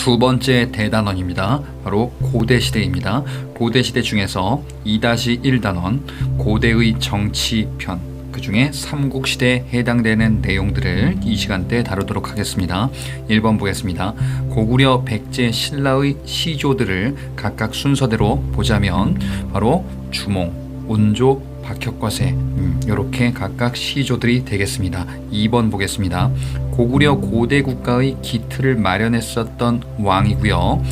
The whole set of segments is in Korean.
두 번째 대단원입니다. 바로 고대시대입니다. 고대시대 중에서 2-1단원 고대의 정치편, 그 중에 삼국시대에 해당되는 내용들을 이 시간대 다루도록 하겠습니다. 1번 보겠습니다. 고구려 백제 신라의 시조들을 각각 순서대로 보자면 바로 주몽, 온조, 박혁과세 이렇게 각각 시조들이 되겠습니다. 2번 보겠습니다. 고구려 고대 국가의 기틀을 마련했었던 왕이고요.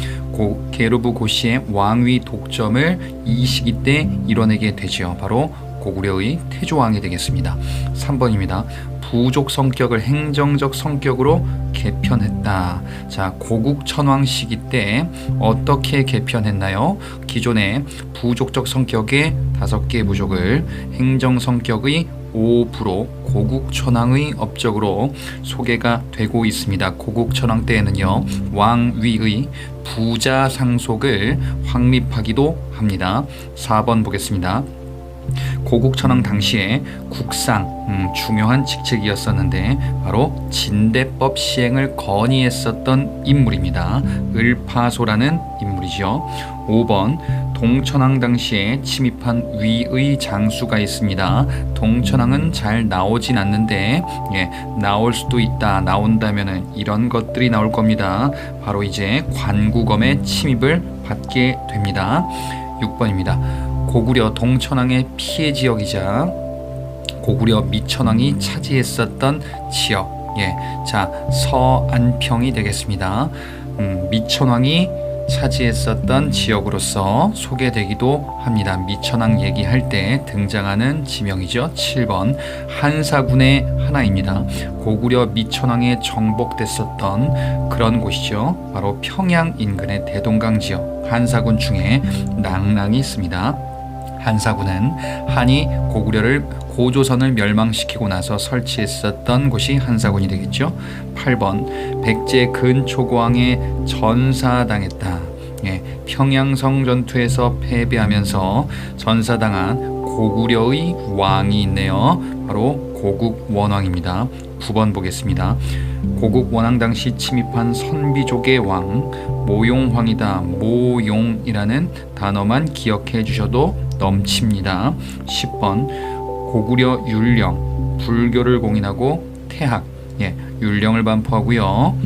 계루부 고씨의 왕위 독점을 이 시기 때 이뤄내게 되죠. 바로 고구려의 태조왕이 되겠습니다. 3번입니다. 부족 성격을 행정적 성격으로 개편했다. 자, 고국천왕 시기 때 어떻게 개편했나요? 기존의 부족적 성격의 5개 부족을 행정 성격의 5% 고국천왕의 업적으로 소개가 되고 있습니다. 고국천왕 때에는요, 왕위의 부자 상속을 확립하기도 합니다. 4번 보겠습니다. 고국천왕 당시에 국상, 중요한 직책이었었는데 바로 진대법 시행을 건의했었던 인물입니다. 을파소라는 인물이죠. 5번 동천왕 당시에 침입한 위의 장수가 있습니다. 동천왕은 잘 나오진 않는데 나올 수도 있다. 나온다면은 이런 것들이 나올 겁니다. 바로 이제 관구검의 침입을 받게 됩니다. 6번입니다. 고구려 동천왕의 피해 지역이자 고구려 미천왕이 차지했었던 지역, 자, 서안평이 되겠습니다. 미천왕이 차지했었던 지역으로서 소개되기도 합니다. 미천왕 얘기할 때 등장하는 지명이죠. 7번 한사군의 하나입니다. 고구려 미천왕에 정복됐었던 그런 곳이죠. 바로 평양 인근의 대동강 지역 한사군 중에 낭랑이 있습니다. 한사군은 한이 고조선을 멸망시키고 나서 설치했었던 곳이 한사군이 되겠죠. 8번 백제 근초고왕에 전사당했다. 평양성 전투에서 패배하면서 전사당한 고구려의 왕이 있네요. 바로 고국원왕입니다. 9번 보겠습니다. 고국원왕 당시 침입한 선비족의 왕 모용황이다. 모용이라는 단어만 기억해 주셔도 넘칩니다. 10번 고구려 율령, 불교를 공인하고 태학, 율령을 반포하고요.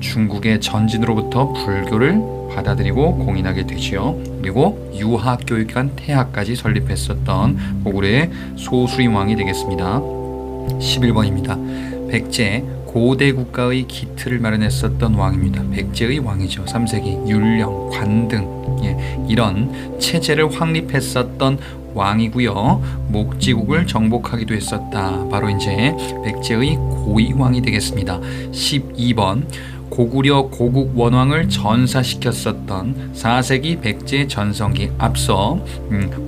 중국의 전진으로부터 불교를 받아들이고 공인하게 되지요. 그리고 유학교육관 태학까지 설립했었던 고구려의 소수림 왕이 되겠습니다. 11번입니다. 백제 고대 국가의 기틀을 마련했었던 왕입니다. 백제의 왕이죠. 3세기 율령, 관등 이런 체제를 확립했었던 왕이고요. 목지국을 정복하기도 했었다. 바로 이제 백제의 고이왕이 되겠습니다. 12번 고구려 고국원왕을 전사시켰었던 4세기 백제 전성기 앞서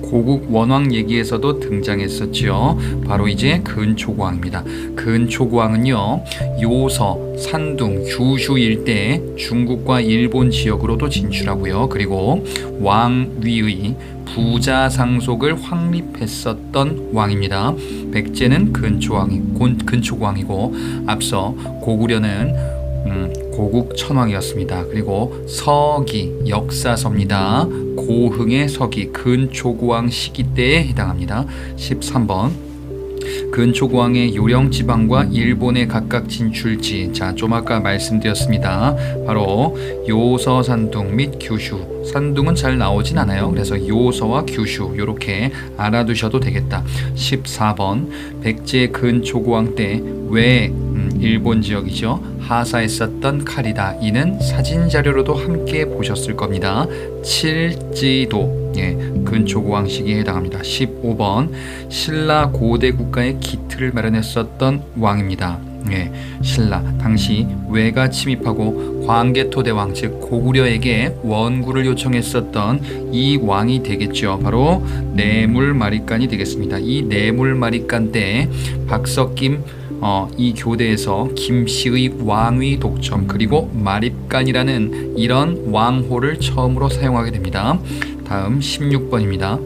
고국원왕 얘기에서도 등장했었죠. 바로 이제 근초고왕입니다. 근초고왕은요, 요서, 산둥, 규슈 일대에 중국과 일본 지역으로도 진출하고요. 그리고 왕위의 부자 상속을 확립했었던 왕입니다. 백제는 근초고왕이고 앞서 고구려는 고국천왕이었습니다. 그리고 서기, 역사서입니다. 고흥의 서기, 근초고왕 시기 때에 해당합니다. 13번 근초고왕의 요령지방과 일본의 각각 진출지, 자, 좀 아까 말씀드렸습니다. 바로 요서, 산둥 및 규슈. 산둥은 잘 나오진 않아요. 그래서 요서와 규슈 이렇게 알아두셔도 되겠다. 14번 백제 근초고왕 때 왜 일본 지역이죠. 하사했었던 칼이다. 이는 사진 자료로도 함께 보셨을 겁니다. 칠지도, 근초고왕 시기에 해당합니다. 15번 신라 고대 국가의 기틀을 마련했었던 왕입니다. 신라 당시 외가 침입하고 광개토대왕 즉 고구려에게 원구를 요청했었던 이 왕이 되겠죠. 바로 내물마리간이 되겠습니다. 이 내물마리간 때 박석김 이 교대에서 김씨의 왕위 독점 그리고 마립간이라는 이런 왕호를 처음으로 사용하게 됩니다. 다음 16번입니다.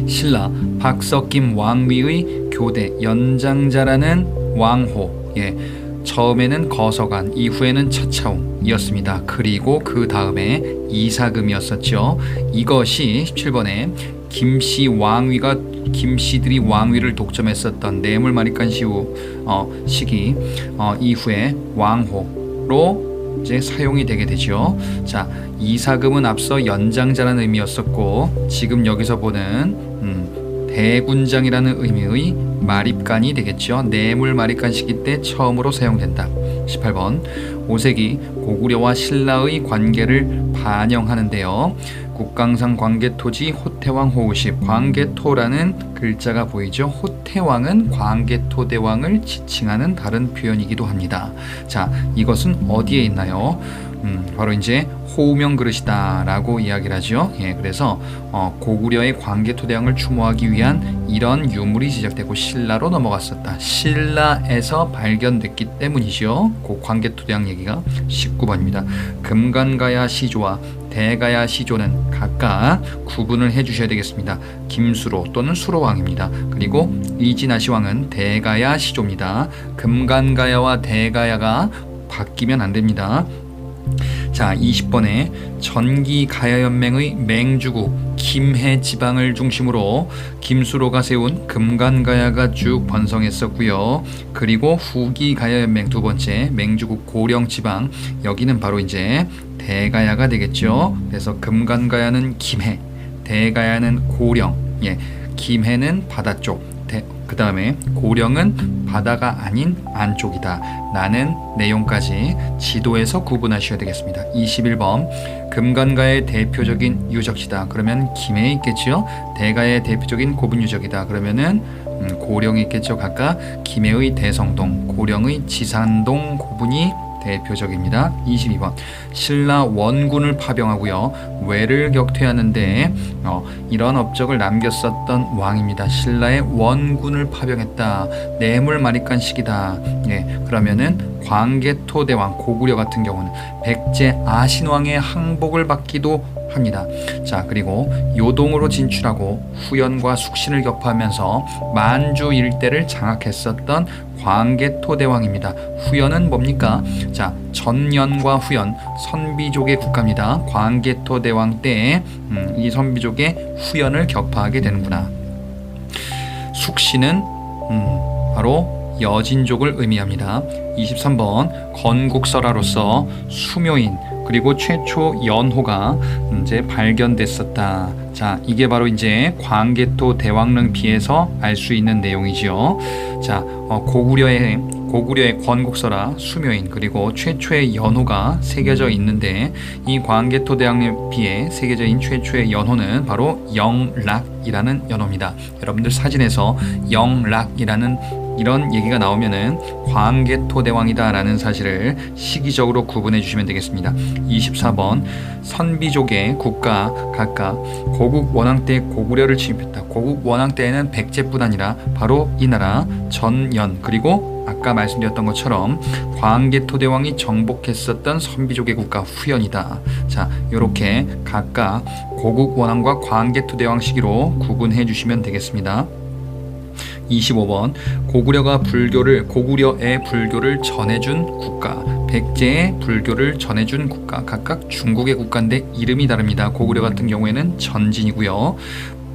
신라 박석김 왕위의 교대 연장자라는 왕호, 처음에는 거서관, 이후에는 차차웅이었습니다. 그리고 그 다음에 이사금이었었죠. 이것이 17번에 김씨들이 왕위를 독점했었던 뇌물마리간 시기 이후에 왕호로 이제 사용이 되게 되죠. 자, 이사금은 앞서 연장자라는 의미였었고 지금 여기서 보는 대군장이라는 의미의 마립간이 되겠죠. 뇌물마리간 시기 때 처음으로 사용된다. 18번 오색이 고구려와 신라의 관계를 반영하는데요. 국강상 광개토지 호태왕 호우십, 광개토라는 글자가 보이죠. 호태왕은 광개토대왕을 지칭하는 다른 표현이기도 합니다. 자, 이것은 어디에 있나요? 바로 이제 호우명 그릇이다 라고 이야기를 하죠. 예, 그래서 고구려의 광개토대왕을 추모하기 위한 이런 유물이 제작되고 신라로 넘어갔었다. 신라에서 발견됐기 때문이죠. 그 광개토대왕 얘기가. 19번입니다. 금관가야 시조와 대가야 시조는 각각 구분을 해주셔야 되겠습니다. 김수로 또는 수로왕입니다. 그리고 이진아시왕은 대가야 시조입니다. 금관가야와 대가야가 바뀌면 안 됩니다. 자, 20번에 전기가야연맹의 맹주국 김해 지방을 중심으로 김수로가 세운 금관가야가 쭉 번성했었고요. 그리고 후기가야연맹 두 번째 맹주국 고령 지방, 여기는 바로 이제 대가야가 되겠죠. 그래서 금관가야는 김해, 대가야는 고령, 예, 김해는 바다 쪽, 그 다음에 고령은 바다가 아닌 안쪽이다 라는 내용까지 지도에서 구분하셔야 되겠습니다. 21번 금관가의 대표적인 유적지다. 그러면 김해에 있겠죠. 대가의 대표적인 고분 유적이다. 그러면은 고령에 있겠죠. 각각 김해의 대성동, 고령의 지산동 고분이 대표적입니다. 22번 신라 원군을 파병하고요 외를 격퇴하는데 이런 업적을 남겼었던 왕입니다. 신라의 원군을 파병했다. 뇌물마리간 시기다. 예, 그러면은 광개토대왕 고구려 같은 경우는 백제 아신왕의 항복을 받기도 합니다. 자, 그리고 요동으로 진출하고 후연과 숙신을 격파하면서 만주 일대를 장악했었던 광개토대왕입니다. 후연은 뭡니까? 자, 전연과 후연 선비족의 국가입니다. 광개토대왕 때 이 선비족의 후연을 격파하게 되는구나. 숙신은 바로 여진족을 의미합니다. 23번 건국설화로서 수묘인 그리고 최초 연호가 이제 발견됐었다. 자, 이게 바로 이제 광개토 대왕릉비에서 알 수 있는 내용이죠. 자, 고구려의 건국설화, 수묘인 그리고 최초의 연호가 새겨져 있는데 이 광개토 대왕릉비에 새겨져 있는 최초의 연호는 바로 영락이라는 연호입니다. 여러분들 사진에서 영락이라는 이런 얘기가 나오면은 광개토대왕이다 라는 사실을 시기적으로 구분해 주시면 되겠습니다. 24번 선비족의 국가 각각 고국 원왕 때 고구려를 침입했다. 고국 원왕 때에는 백제뿐 아니라 바로 이 나라 전연 그리고 아까 말씀드렸던 것처럼 광개토대왕이 정복했었던 선비족의 국가 후연이다. 자, 이렇게 각각 고국 원왕과 광개토대왕 시기로 구분해 주시면 되겠습니다. 25번 고구려의 불교를 전해준 국가, 백제의 불교를 전해준 국가, 각각 중국의 국가인데 이름이 다릅니다. 고구려 같은 경우에는 전진이고요.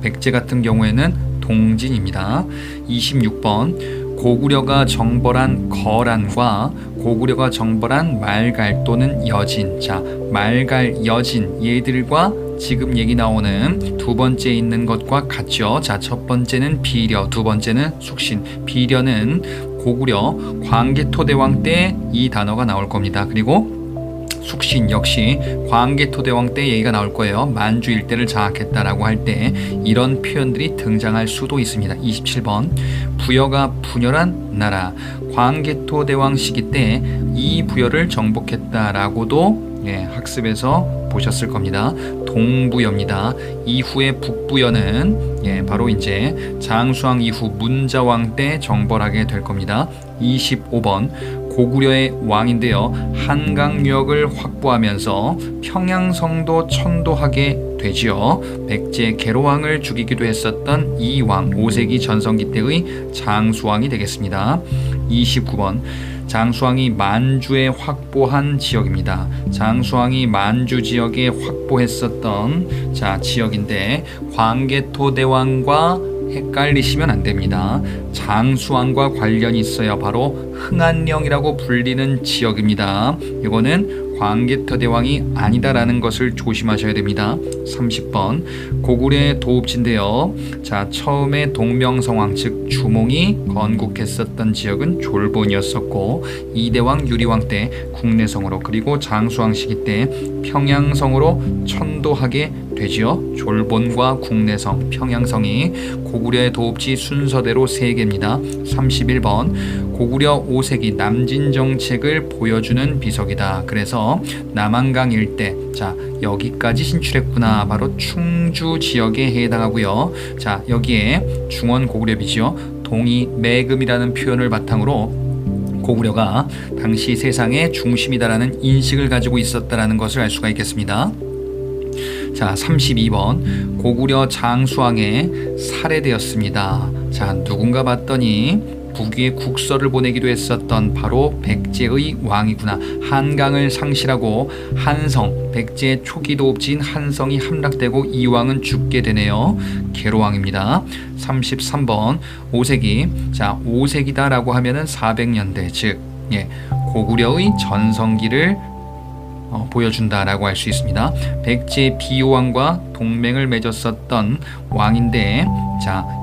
백제 같은 경우에는 동진입니다. 26번 고구려가 정벌한 거란과 고구려가 정벌한 말갈 또는 여진. 자, 말갈, 여진 얘들과 지금 얘기 나오는 두 번째 있는 것과 같죠. 자, 첫 번째는 비려, 두 번째는 숙신. 비려는 고구려 광개토대왕 때 이 단어가 나올 겁니다. 그리고 숙신 역시 광개토대왕 때 얘기가 나올 거예요. 만주 일대를 장악했다라고 할 때 이런 표현들이 등장할 수도 있습니다. 27번 부여가 분열한 나라, 광개토대왕 시기 때 이 부여를 정복했다라고도 학습에서 보셨을 겁니다. 동부여입니다. 이후의 북부여는 바로 이제 장수왕 이후 문자왕 때 정벌하게 될 겁니다. 25번 고구려의 왕인데요. 한강유역을 확보하면서 평양성도 천도하게 되지요. 백제 계로왕을 죽이기도 했었던 이 왕, 5세기 전성기 때의 장수왕이 되겠습니다. 29번 장수왕이 만주에 확보한 지역입니다. 장수왕이 만주 지역에 확보했었던 지역인데 광개토대왕과 헷갈리시면 안 됩니다. 장수왕과 관련이 있어야 바로 흥안령이라고 불리는 지역입니다. 이거는 광개토대왕이 아니다라는 것을 조심하셔야 됩니다. 30번 고구려의 도읍지인데요. 처음에 동명성왕 즉 주몽이 건국했었던 지역은 졸본이었었고 이대왕 유리왕 때 국내성으로 그리고 장수왕 시기 때 평양성으로 천도하게 되지요. 졸본과 국내성, 평양성이 고구려의 도읍지 순서대로 3개입니다. 31번 고구려 5세기 남진 정책을 보여주는 비석이다. 그래서 남한강 일대 여기까지 진출했구나. 바로 충주 지역에 해당하고요. 여기에 중원 고구려비지요. 동이 매금이라는 표현을 바탕으로 고구려가 당시 세상의 중심이다라는 인식을 가지고 있었다라는 것을 알 수가 있겠습니다. 32번 고구려 장수왕에 살해되었습니다. 누군가 봤더니 북위에 국서를 보내기도 했었던 바로 백제의 왕이구나. 한강을 상실하고 한성, 백제의 초기 도읍지인 한성이 함락되고 이 왕은 죽게 되네요. 계로왕입니다. 33번 5세기. 5세기다 라고 하면은 400년대 즉 고구려의 전성기를 보여준다라고 할 수 있습니다. 백제 비호왕과 동맹을 맺었었던 왕인데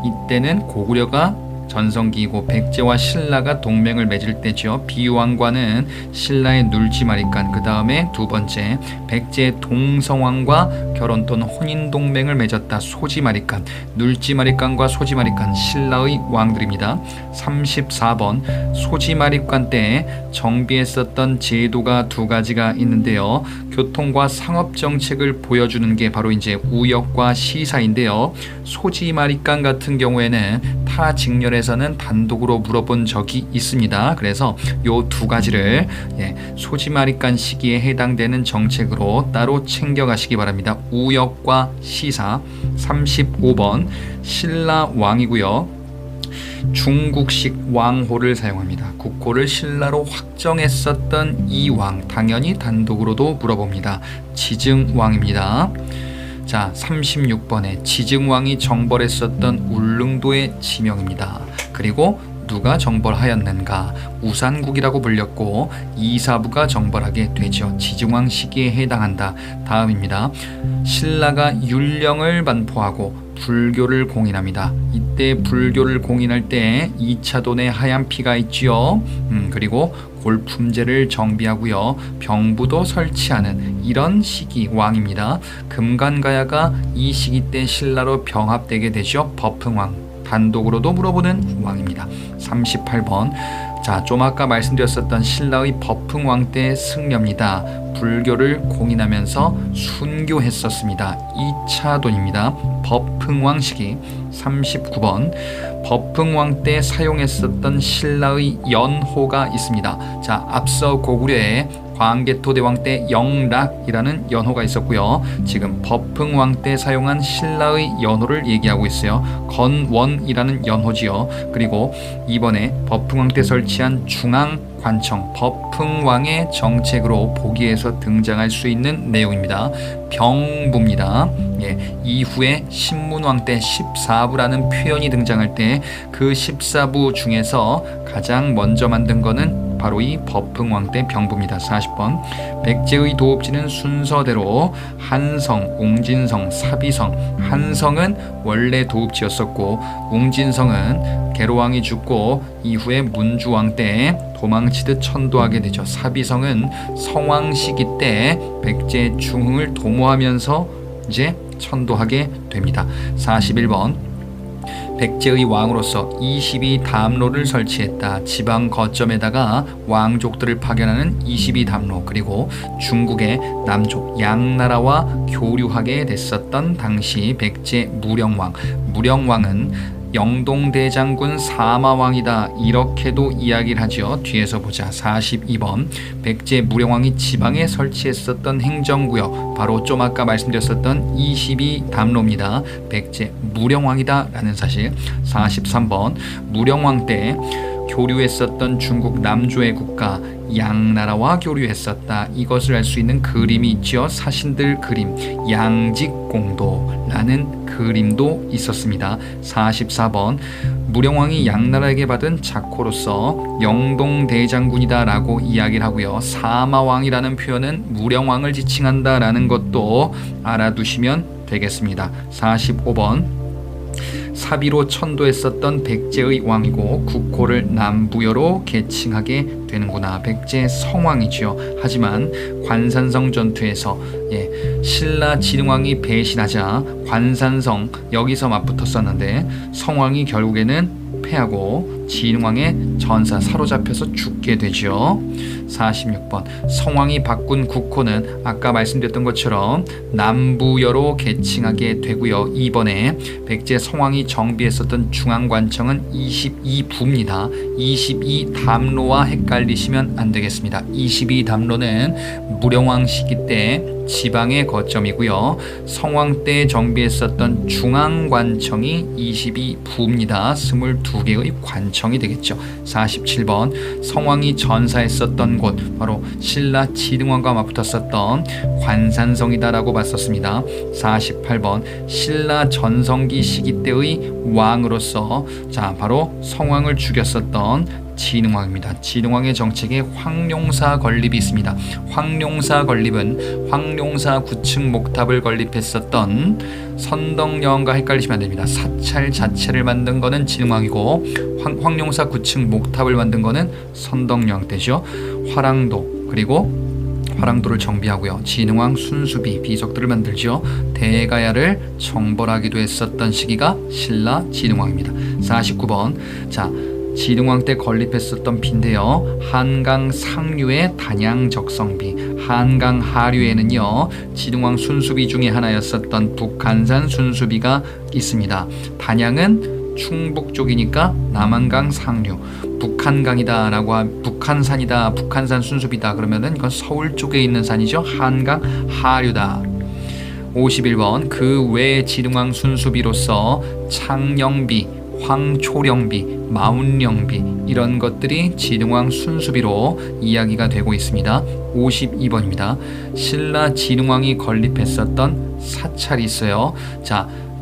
이때는 고구려가 전성기이고 백제와 신라가 동맹을 맺을 때죠. 비호왕과는 신라의 눌지마리간, 그 다음에 두 번째 백제 동성왕과 결혼 또는 혼인 동맹을 맺었다. 소지마리간, 눌지마리간과 소지마리간 신라의 왕들입니다. 34번 소지마리간 때 정비했었던 제도가 2가지가 있는데요. 교통과 상업 정책을 보여주는 게 바로 이제 우역과 시사인데요. 소지마리간 같은 경우에는 타 직렬에서는 단독으로 물어본 적이 있습니다. 그래서 요 2가지를 소지마리간 시기에 해당되는 정책으로 따로 챙겨가시기 바랍니다. 우역과 시사. 35번 신라 왕이고요. 중국식 왕호를 사용합니다. 국호를 신라로 확정했었던 이 왕, 당연히 단독으로도 물어봅니다. 지증왕입니다. 36번에 지증왕이 정벌했었던 울릉도의 지명입니다. 그리고 누가 정벌하였는가? 우산국이라고 불렸고 이사부가 정벌하게 되죠. 지증왕 시기에 해당한다. 다음입니다. 신라가 율령을 반포하고 불교를 공인합니다. 이때 불교를 공인할 때 2차돈의 하얀 피가 있지요. 그리고 골품제를 정비하고요. 병부도 설치하는 이런 시기 왕입니다. 금관가야가 이 시기 때 신라로 병합되게 되죠. 법흥왕. 단독으로도 물어보는 왕입니다. 38번. 좀 아까 말씀드렸었던 신라의 법흥왕 때 승려입니다. 불교를 공인하면서 순교했었습니다. 2차 돈입니다. 법흥왕 시기. 39번. 법흥왕 때 사용했었던 신라의 연호가 있습니다. 앞서 고구려에 광개토대왕 때 영락이라는 연호가 있었고요. 지금 법흥왕 때 사용한 신라의 연호를 얘기하고 있어요. 건원이라는 연호지요. 그리고 이번에 법흥왕 때 설치한 중앙관청 법흥왕의 정책으로 보기에서 등장할 수 있는 내용입니다. 병부입니다. 이후에 신문왕 때 14부라는 표현이 등장할 때 그 14부 중에서 가장 먼저 만든 거는 바로 이 법흥왕 때 병부입니다. 40번. 백제의 도읍지는 순서대로 한성, 웅진성, 사비성. 한성은 원래 도읍지였었고 웅진성은 계로왕이 죽고 이후에 문주왕 때 도망치듯 천도하게 되죠. 사비성은 성왕 시기 때 백제 중흥을 도모하면서 이제 천도하게 됩니다. 41번. 백제의 왕으로서 22담로를 설치했다. 지방 거점에다가 왕족들을 파견하는 22담로, 그리고 중국의 남쪽 양나라와 교류하게 됐었던 당시 백제 무령왕. 무령왕은 영동대장군 사마왕이다, 이렇게도 이야기를 하죠. 뒤에서 보자. 42번. 백제 무령왕이 지방에 설치했었던 행정구역, 바로 좀 아까 말씀드렸었던 22담로입니다. 백제 무령왕이다 라는 사실. 43번. 무령왕 때 교류했었던 중국 남조의 국가 양나라와 교류했었다. 이것을 알 수 있는 그림이 있죠. 사신들 그림 양직공도라는 그림도 있었습니다. 44번 무령왕이 양나라에게 받은 자코로서 영동대장군이다 라고 이야기를 하고요. 사마왕이라는 표현은 무령왕을 지칭한다 라는 것도 알아두시면 되겠습니다. 45번 사비로 천도했었던 백제의 왕이고 국호를 남부여로 계칭하게 되는구나. 백제 성왕이지요. 하지만 관산성 전투에서 신라 진흥왕이 배신하자 관산성 여기서 맞붙었었는데 성왕이 결국에는 패하고 진흥왕의 전사 사로잡혀서 죽게 되죠. 46번 성왕이 바꾼 국호는 아까 말씀드렸던 것처럼 남부여로 계칭하게 되고요. 이번에 백제 성왕이 정비했었던 중앙관청은 22부입니다. 22담로와 헷갈리시면 안 되겠습니다. 22담로는 무령왕 시기 때 지방의 거점이고요. 성왕 때 정비했었던 중앙관청이 22부입니다. 22개의 관청이 되겠죠. 47번 성왕이 전사했었던 곳 바로 신라 진흥왕과 맞붙었었던 관산성이다라고 봤었습니다. 48번 신라 전성기 시기 때의 왕으로서 바로 성왕을 죽였었던 진흥왕입니다. 진흥왕의 정책에 황룡사 건립이 있습니다. 황룡사 건립은 황룡사 9층 목탑을 건립했었던 선덕여왕과 헷갈리시면 안 됩니다. 사찰 자체를 만든 거는 진흥왕이고 황룡사 9층 목탑을 만든 거는 선덕여왕 때죠. 화랑도 그리고 화랑도를 정비하고요. 진흥왕 순수비 비석들을 만들죠. 대가야를 정벌하기도 했었던 시기가 신라 진흥왕입니다. 49번 진흥왕 때 건립했었던 비인데요. 한강 상류의 단양적성비 한강 하류에는요 진흥왕 순수비 중에 하나였었던 북한산 순수비가 있습니다. 단양은 충북 쪽이니까 남한강 상류 북한강이다 라고 북한산이다 북한산 순수비다 그러면은 이건 서울 쪽에 있는 산이죠. 한강 하류다. 51번 그 외 진흥왕 순수비로서 창령비 황초령비 마운령비 이런 것들이 진흥왕 순수비로 이야기가 되고 있습니다. 52번입니다. 신라 진흥왕이 건립했었던 사찰이 있어요.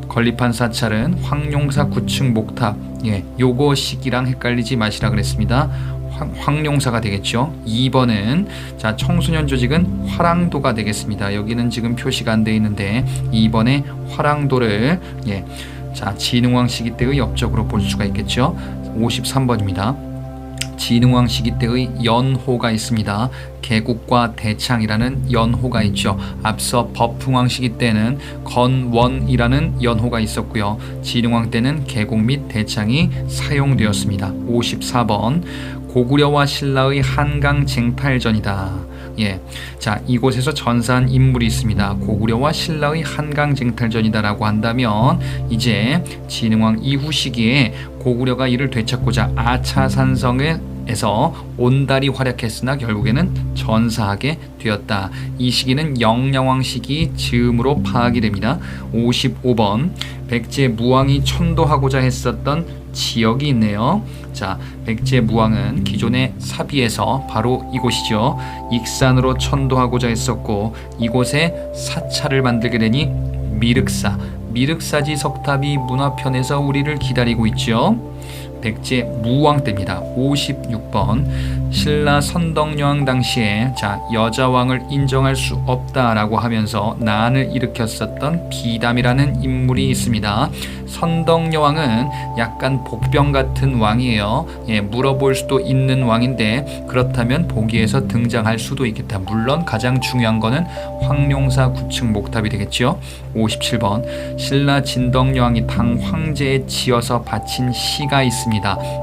건립한 사찰은 황룡사 9층 목탑 요거 시기랑 헷갈리지 마시라 그랬습니다. 황룡사가 되겠죠. 2번은 청소년 조직은 화랑도가 되겠습니다. 여기는 지금 표시가 안 돼 있는데 2번에 화랑도를 진흥왕 시기 때의 업적으로 볼 수가 있겠죠. 53번입니다. 진흥왕 시기 때의 연호가 있습니다. 개국과 대창이라는 연호가 있죠. 앞서 법흥왕 시기 때는 건원이라는 연호가 있었고요. 진흥왕 때는 개국 및 대창이 사용되었습니다. 54번 고구려와 신라의 한강 쟁탈전이다. 이곳에서 전사한 인물이 있습니다. 고구려와 신라의 한강 쟁탈전이다라고 한다면 이제 진흥왕 이후 시기에 고구려가 이를 되찾고자 아차산성에서 온달이 활약했으나 결국에는 전사하게 되었다. 이 시기는 영량왕 시기 즈음으로 파악이 됩니다. 55번 백제 무왕이 천도하고자 했었던 지역이 있네요. 백제 무왕은 기존의 사비에서 바로 이곳이죠. 익산으로 천도하고자 했었고 이곳에 사찰을 만들게 되니 미륵사지 석탑이 문화편에서 우리를 기다리고 있죠. 백제 무왕 때입니다. 56번 신라 선덕여왕 당시에 여자왕을 인정할 수 없다라고 하면서 난을 일으켰었던 비담이라는 인물이 있습니다. 선덕여왕은 약간 복병 같은 왕이에요. 물어볼 수도 있는 왕인데 그렇다면 보기에서 등장할 수도 있겠다. 물론 가장 중요한 거는 황룡사 9층 목탑이 되겠죠. 57번 신라 진덕여왕이 당 황제에 지어서 바친 시가 있습니다.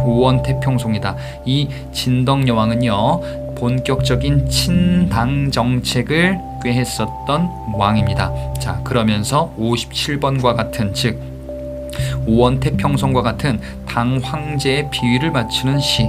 오원태평송이다. 이 진덕여왕은요 본격적인 친당 정책을 꾀했었던 왕입니다. 그러면서 57번과 같은 즉 오원태평성과 같은 당 황제의 비위를 맞추는 시.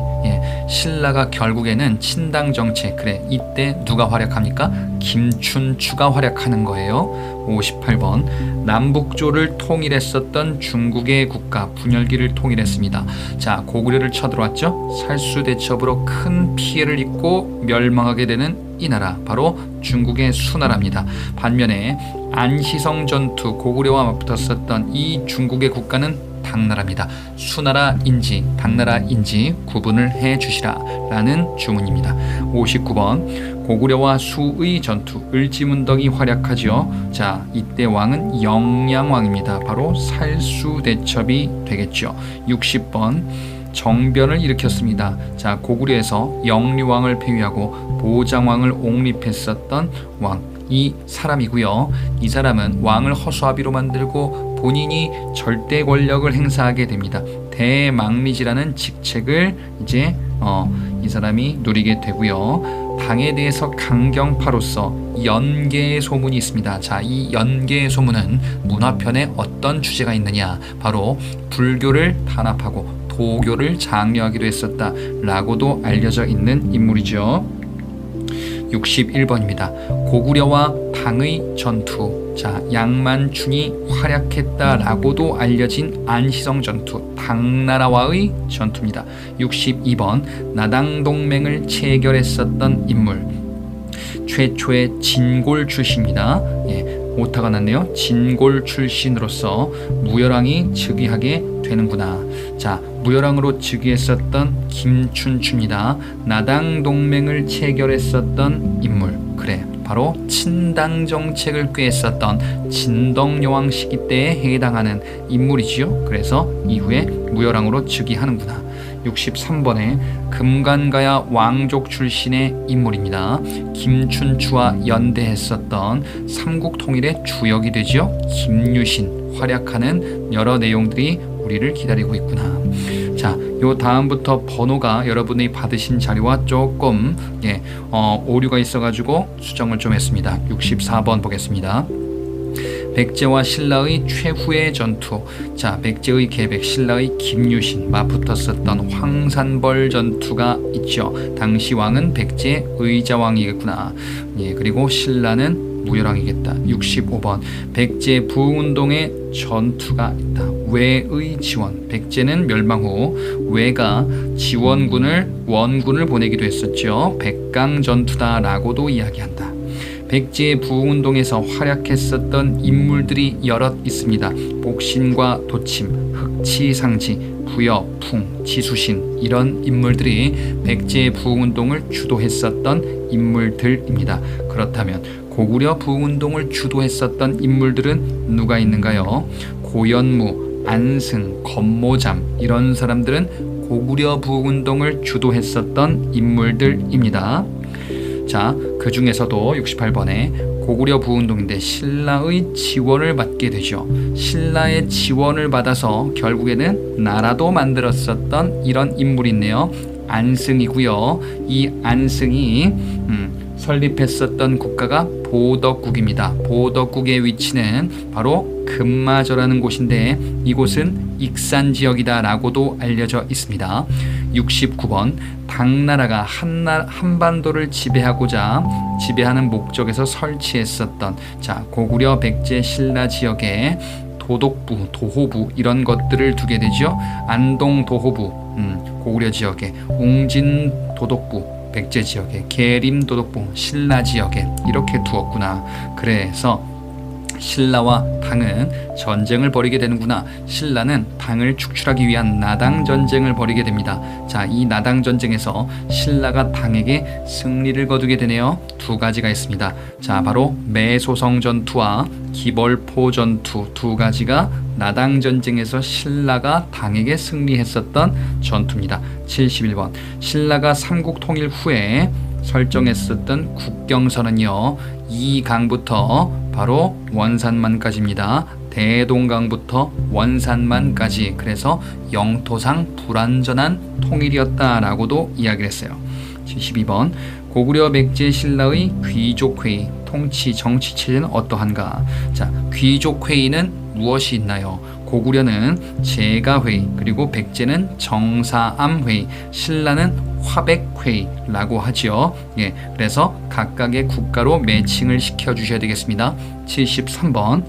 신라가 결국에는 친당 정책. 그래, 이때 누가 활약합니까? 김춘추가 활약하는 거예요. 58번 남북조를 통일했었던 중국의 국가 분열기를 통일했습니다. 자, 고구려를 쳐들어왔죠. 살수대첩으로 큰 피해를 입고 멸망하게 되는 이 나라, 바로 중국의 수나라입니다. 반면에 안시성 전투, 고구려와 맞붙었었던 이 중국의 국가는 당나라입니다. 수나라인지 당나라인지 구분을 해주시라 라는 주문입니다. 59번 고구려와 수의 전투, 을지문덕이 활약하죠. 자, 이때 왕은 영양왕입니다. 바로 살수대첩이 되겠죠. 60번 정변을 일으켰습니다. 자, 고구려에서 영류왕을 폐위하고 보장왕을 옹립했었던 왕, 이 사람이고요. 이 사람은 왕을 허수아비로 만들고 본인이 절대 권력을 행사하게 됩니다. 대망리지라는 직책을 이제 이 사람이 누리게 되고요. 당에 대해서 강경파로서 연계의 소문이 있습니다. 자, 이 연계의 소문은 문화편에 어떤 주제가 있느냐, 바로 불교를 탄압하고 도교를 장려하기도 했었다 라고도 알려져 있는 인물이죠. 61번입니다. 고구려와 당의 전투. 자, 양만춘이 활약했다라고도 알려진 안시성 전투, 당나라와의 전투입니다. 62번 나당동맹을 체결했었던 인물, 최초의 진골 출신입니다. 오타가 났네요. 진골 출신으로서 무열왕이 즉위하게 되는구나. 자, 무열왕으로 즉위했었던 김춘추입니다. 나당 동맹을 체결했었던 인물, 그래, 바로 친당 정책을 꾀했었던 진덕여왕 시기 때에 해당하는 인물이지요. 그래서 이후에 무열왕으로 즉위하는구나. 63번에 금관가야 왕족 출신의 인물입니다. 김춘추와 연대했었던 삼국 통일의 주역이 되죠. 김유신 활약하는 여러 내용들이 우리를 기다리고 있구나. 자, 요 다음부터 번호가 여러분이 받으신 자료와 조금 오류가 있어가지고 수정을 좀 했습니다. 64번 보겠습니다. 백제와 신라의 최후의 전투. 자, 백제의 계백, 신라의 김유신 맞붙었었던 황산벌 전투가 있죠. 당시 왕은 백제 의자왕이겠구나. 그리고 신라는 무열왕이겠다. 65번 백제 부운동의 전투가 있다. 외의 지원. 백제는 멸망 후 외가 지원군을 원군을 보내기도 했었죠. 백강 전투다라고도 이야기한다. 백제 부운동에서 활약했었던 인물들이 여럿 있습니다. 복신과 도침, 흑치상지, 부여풍, 지수신, 이런 인물들이 백제 부운동을 주도했었던 인물들입니다. 그렇다면 고구려 부운동을 주도했었던 인물들은 누가 있는가요? 고연무, 안승, 건모잠, 이런 사람들은 고구려 부운동을 주도했었던 인물들입니다. 자, 그 중에서도 68번에 고구려 부운동인데 신라의 지원을 받게 되죠. 신라의 지원을 받아서 결국에는 나라도 만들었었던 이런 인물이 있네요. 안승이고요. 이 안승이 설립했었던 국가가 보덕국입니다. 보덕국의 위치는 바로 금마저라는 곳인데 이곳은 익산지역이다 라고도 알려져 있습니다. 69번 당나라가 한반도를 지배하는 목적에서 설치했었던, 자, 고구려 백제 신라 지역에 도독부, 도호부 이런 것들을 두게 되죠. 안동 도호부 고구려 지역에, 웅진 도독부 백제 지역에, 계림 도독부 신라 지역에 이렇게 두었구나. 그래서 신라와 당은 전쟁을 벌이게 되는구나. 신라는 당을 축출하기 위한 나당 전쟁을 벌이게 됩니다. 자, 이 나당 전쟁에서 신라가 당에게 승리를 거두게 되네요. 두 가지가 있습니다. 자, 바로 매소성 전투와 기벌포 전투, 두 가지가 나당 전쟁에서 신라가 당에게 승리했었던 전투입니다. 71번 신라가 삼국 통일 후에 설정했었던 국경선은요, 이강부터 바로 원산만까지입니다. 대동강부터 원산만까지. 그래서 영토상 불완전한 통일이었다라고도 이야기를 했어요. 72번 고구려 백제 신라의 귀족회의 통치 정치 체제는 어떠한가? 자, 귀족회의는 무엇이 있나요? 고구려는 제가회의, 그리고 백제는 정사암회의, 신라는 화백회의라고 하죠. 예, 그래서 각각의 국가로 매칭을 시켜주셔야 되겠습니다. 73번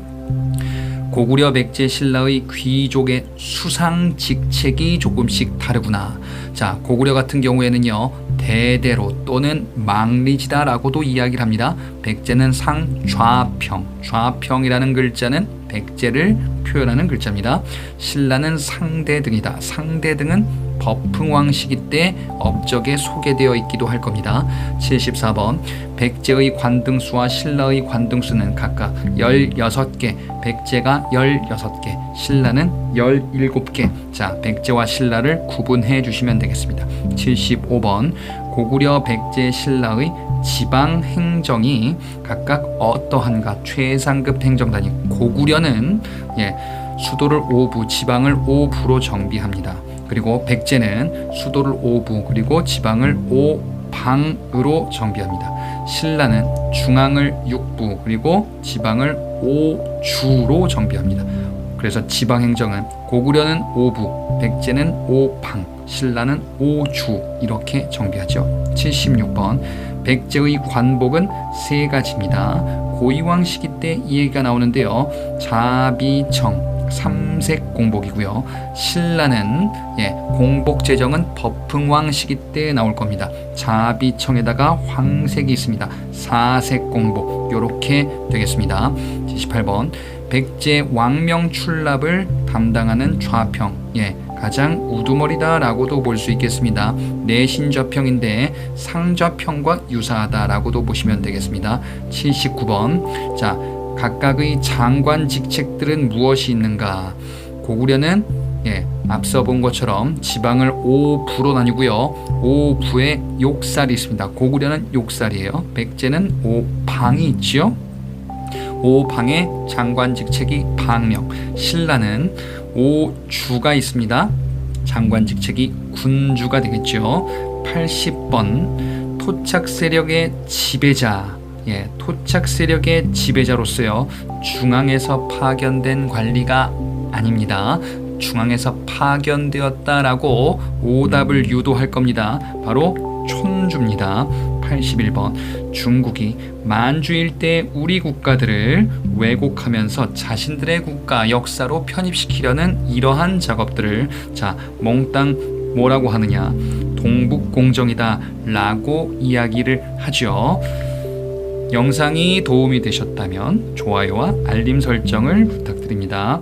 고구려, 백제, 신라의 귀족의 수상 직책이 조금씩 다르구나. 자, 고구려 같은 경우에는요, 대대로 또는 망리지다라고도 이야기를 합니다. 백제는 상좌평, 좌평이라는 글자는 백제를 표현하는 글자입니다. 신라는 상대등이다. 상대등은 법흥왕 시기 때 업적에 소개되어 있기도 할 겁니다. 74번 백제의 관등수와 신라의 관등수는 각각 16개, 백제가 16개, 신라는 17개. 자, 백제와 신라를 구분해 주시면 되겠습니다. 75번 고구려, 백제, 신라의 지방 행정이 각각 어떠한가. 최상급 행정단위 고구려는 수도를 5부, 지방을 5부로 정비합니다. 그리고 백제는 수도를 5부, 그리고 지방을 5방으로 정비합니다. 신라는 중앙을 6부, 그리고 지방을 5주로 정비합니다. 그래서 지방행정은 고구려는 5부, 백제는 5방, 신라는 5주 이렇게 정비하죠. 76번 백제의 관복은 3가지입니다. 고이왕 시기 때 이 얘기가 나오는데요. 자비청, 삼색 공복이고요. 신라는 공복 제정은 법흥왕 시기 때 나올 겁니다. 자비청에다가 황색이 있습니다. 사색 공복 이렇게 되겠습니다. 78번 백제 왕명 출납을 담당하는 좌평, 가장 우두머리다라고도 볼 수 있겠습니다. 내신좌평인데 상좌평과 유사하다라고도 보시면 되겠습니다. 79번 자, 각각의 장관 직책들은 무엇이 있는가? 고구려는 앞서 본 것처럼 지방을 5부로 나뉘고요. 5부에 욕살이 있습니다. 고구려는 욕살이에요. 백제는 5방이 있죠. 5방의 장관 직책이 방명, 신라는 5주가 있습니다. 장관 직책이 군주가 되겠죠. 80번 토착 세력의 지배자, 토착 세력의 지배자로서요, 중앙에서 파견된 관리가 아닙니다. 중앙에서 파견되었다라고 오답을 유도할 겁니다. 바로 촌주입니다. 81번 중국이 만주 일대 우리 국가들을 왜곡하면서 자신들의 국가 역사로 편입시키려는 이러한 작업들을 몽땅 뭐라고 하느냐, 동북공정이다 라고 이야기를 하죠. 영상이 도움이 되셨다면 좋아요와 알림 설정을 부탁드립니다.